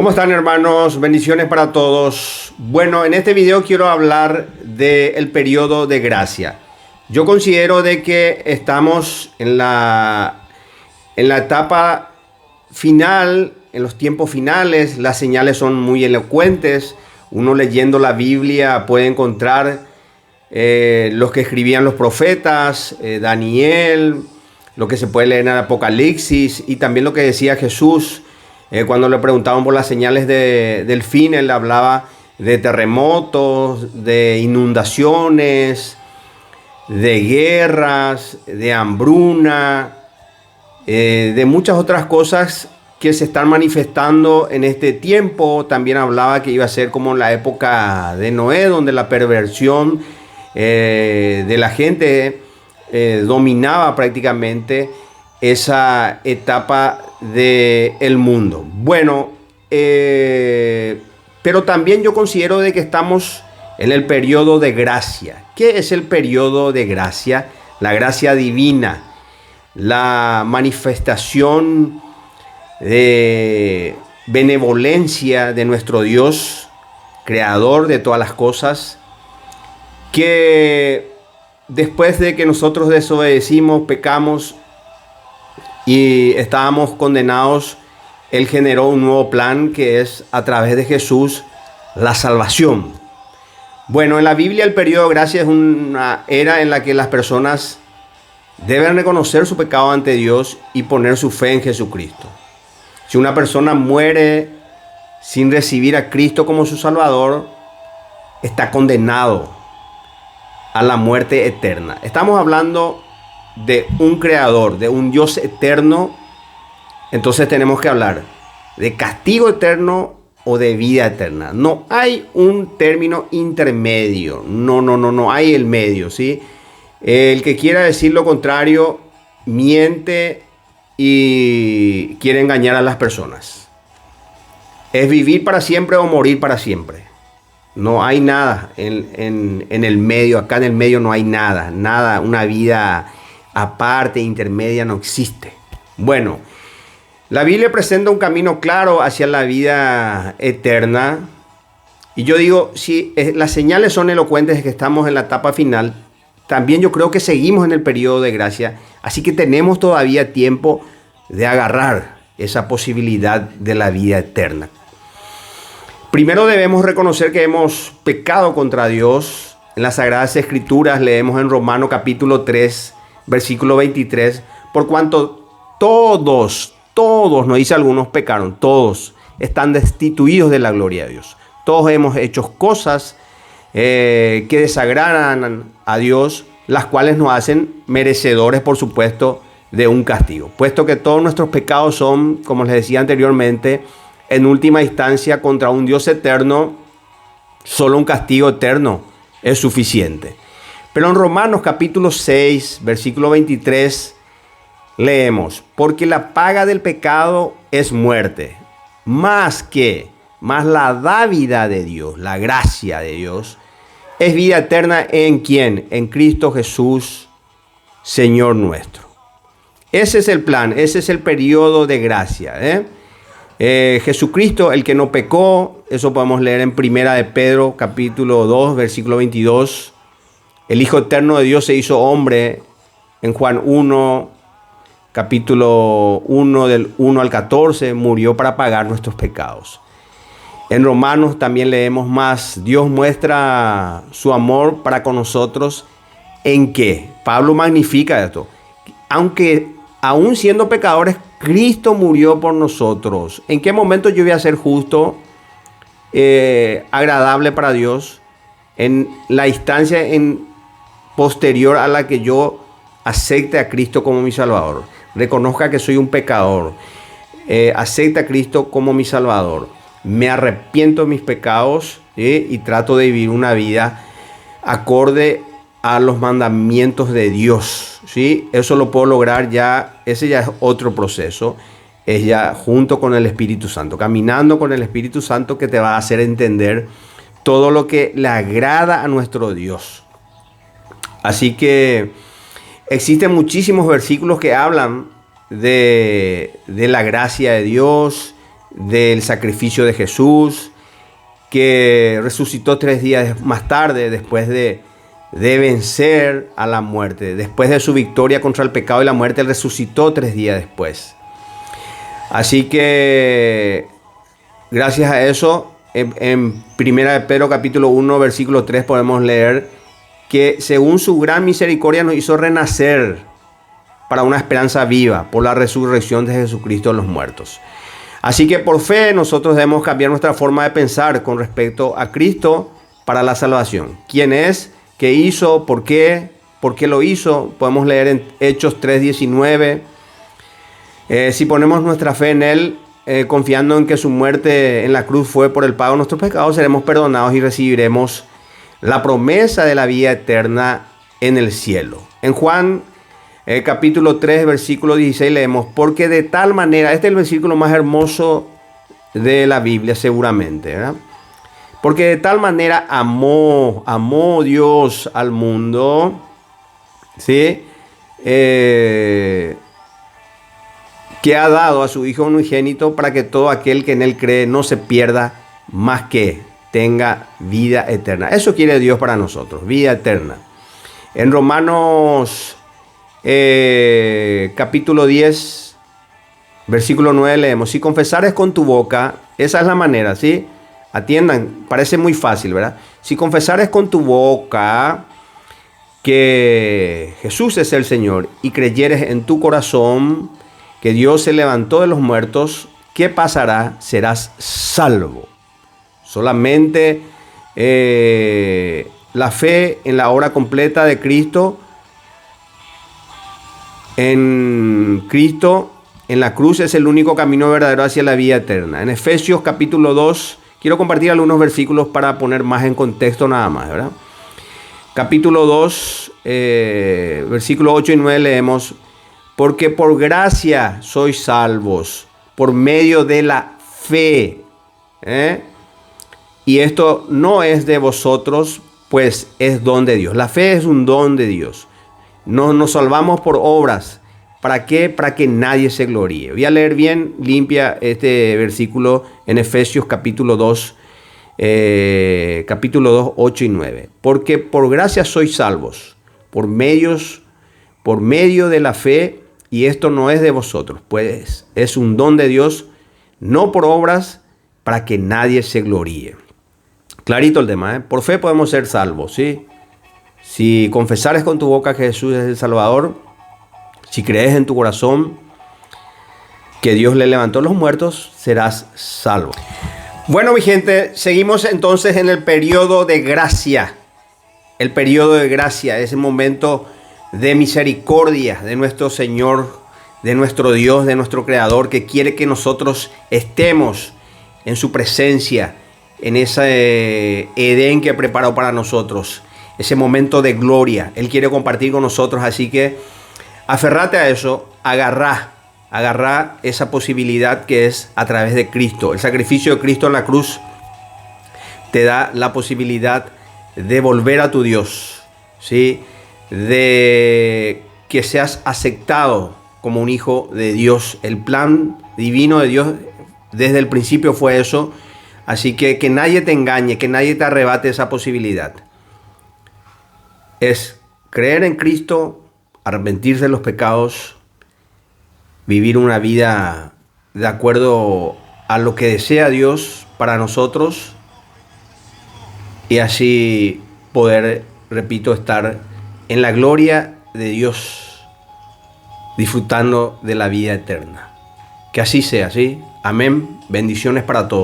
¿Cómo están, hermanos? Bendiciones para todos. Bueno, en este video quiero hablar del periodo de gracia. Yo considero de que estamos en la etapa final, en los tiempos finales. Las señales son muy elocuentes. Uno leyendo la Biblia puede encontrar los que escribían los profetas, Daniel, lo que se puede leer en el Apocalipsis y también lo que decía Jesús. Cuando le preguntaban por las señales del fin, él hablaba de terremotos, de inundaciones, de guerras, de hambruna, de muchas otras cosas que se están manifestando en este tiempo. También hablaba que iba a ser como en la época de Noé, donde la perversión de la gente dominaba prácticamente esa etapa del mundo. Bueno, pero también yo considero de que estamos en el periodo de gracia. ¿Qué es el periodo de gracia? La gracia divina, la manifestación de benevolencia de nuestro Dios, creador de todas las cosas, que después de que nosotros desobedecimos, pecamos y estábamos condenados, Él generó un nuevo plan que es a través de Jesús la salvación. Bueno, en la Biblia el periodo de gracia es una era en la que las personas deben reconocer su pecado ante Dios y poner su fe en Jesucristo. Si una persona muere sin recibir a Cristo como su Salvador, está condenado a la muerte eterna. Estamos hablando de un creador, de un Dios eterno. Entonces tenemos que hablar de castigo eterno o de vida eterna. No hay un término intermedio. No hay el medio, ¿sí? El que quiera decir lo contrario miente y quiere engañar a las personas. Es vivir para siempre o morir para siempre. No hay nada en el medio. Acá en el medio no hay nada. Una vida aparte, intermedia, no existe. Bueno, la Biblia presenta un camino claro hacia la vida eterna. Y yo digo, si las señales son elocuentes de que estamos en la etapa final, también yo creo que seguimos en el periodo de gracia. Así que tenemos todavía tiempo de agarrar esa posibilidad de la vida eterna. Primero debemos reconocer que hemos pecado contra Dios. En las Sagradas Escrituras leemos en Romanos capítulo 3, versículo 23, por cuanto todos, no dice algunos, pecaron, todos están destituidos de la gloria de Dios. Todos hemos hecho cosas que desagradan a Dios, las cuales nos hacen merecedores, por supuesto, de un castigo. Puesto que todos nuestros pecados son, como les decía anteriormente, en última instancia contra un Dios eterno, solo un castigo eterno es suficiente. Pero en Romanos capítulo 6, versículo 23, leemos: porque la paga del pecado es muerte, más la dávida de Dios, la gracia de Dios, es vida eterna ¿en quién? En Cristo Jesús, Señor nuestro. Ese es el plan, ese es el periodo de gracia, Jesucristo, el que no pecó, eso podemos leer en Primera de Pedro, capítulo 2, versículo 22. El Hijo Eterno de Dios se hizo hombre en Juan 1, capítulo 1, del 1 al 14, murió para pagar nuestros pecados. En Romanos también leemos más: Dios muestra su amor para con nosotros en que Pablo magnifica esto. Aún siendo pecadores, Cristo murió por nosotros. ¿En qué momento yo voy a ser justo, agradable para Dios? En la instancia posterior a la que yo acepte a Cristo como mi Salvador. Reconozca que soy un pecador. Acepte a Cristo como mi Salvador. Me arrepiento de mis pecados y trato de vivir una vida acorde a los mandamientos de Dios, ¿sí? Eso lo puedo lograr ya, ese ya es otro proceso, es ya junto con el Espíritu Santo, caminando con el Espíritu Santo, que te va a hacer entender todo lo que le agrada a nuestro Dios. Así que existen muchísimos versículos que hablan de la gracia de Dios, del sacrificio de Jesús, que resucitó 3 días más tarde después de vencer a la muerte. Después de su victoria contra el pecado y la muerte, Él resucitó 3 días después. Así que gracias a eso, en 1 de Pedro capítulo 1 versículo 3 podemos leer que según su gran misericordia nos hizo renacer para una esperanza viva por la resurrección de Jesucristo de los muertos. Así que por fe nosotros debemos cambiar nuestra forma de pensar con respecto a Cristo para la salvación. ¿Quién es? ¿Qué hizo? ¿Por qué? ¿Por qué lo hizo? Podemos leer en Hechos 3:19. Si ponemos nuestra fe en Él, confiando en que su muerte en la cruz fue por el pago de nuestros pecados, seremos perdonados y recibiremos la promesa de la vida eterna en el cielo. En Juan capítulo 3, versículo 16 leemos, porque de tal manera, este es el versículo más hermoso de la Biblia seguramente, ¿verdad? Porque de tal manera amó Dios al mundo, ¿sí? Que ha dado a su Hijo unigénito para que todo aquel que en Él cree no se pierda, más que tenga vida eterna. Eso quiere Dios para nosotros, vida eterna. En Romanos capítulo 10, versículo 9 leemos, si confesares con tu boca, esa es la manera, ¿sí? Atiendan, parece muy fácil, ¿verdad? Si confesares con tu boca que Jesús es el Señor y creyeres en tu corazón que Dios se levantó de los muertos, ¿qué pasará? Serás salvo. Solamente la fe en la obra completa de Cristo, en Cristo, en la cruz, es el único camino verdadero hacia la vida eterna. En Efesios capítulo 2, quiero compartir algunos versículos para poner más en contexto nada más, ¿verdad? Capítulo 2, versículos 8 y 9 leemos, porque por gracia sois salvos, por medio de la fe. Y esto no es de vosotros, pues es don de Dios. La fe es un don de Dios. No nos salvamos por obras. ¿Para qué? Para que nadie se gloríe. Voy a leer bien limpia este versículo en Efesios capítulo 2, 8 y 9. Porque por gracia sois salvos, por medio de la fe, y esto no es de vosotros, pues es un don de Dios, no por obras, para que nadie se gloríe. Clarito el tema, ¿eh? Por fe podemos ser salvos, ¿sí? Si confesares con tu boca que Jesús es el Salvador, si crees en tu corazón que Dios le levantó a los muertos, serás salvo. Bueno, mi gente, seguimos entonces en el periodo de gracia. El periodo de gracia, ese momento de misericordia de nuestro Señor, de nuestro Dios, de nuestro Creador, que quiere que nosotros estemos en su presencia, en ese Edén que preparó para nosotros, ese momento de gloria. Él quiere compartir con nosotros, así que aferrate a eso, agarrá esa posibilidad que es a través de Cristo. El sacrificio de Cristo en la cruz te da la posibilidad de volver a tu Dios, ¿sí? De que seas aceptado como un hijo de Dios. El plan divino de Dios desde el principio fue eso. Así que nadie te engañe, que nadie te arrebate esa posibilidad. Es creer en Cristo, arrepentirse de los pecados, vivir una vida de acuerdo a lo que desea Dios para nosotros y así poder, repito, estar en la gloria de Dios, disfrutando de la vida eterna. Que así sea, ¿sí? Amén. Bendiciones para todos.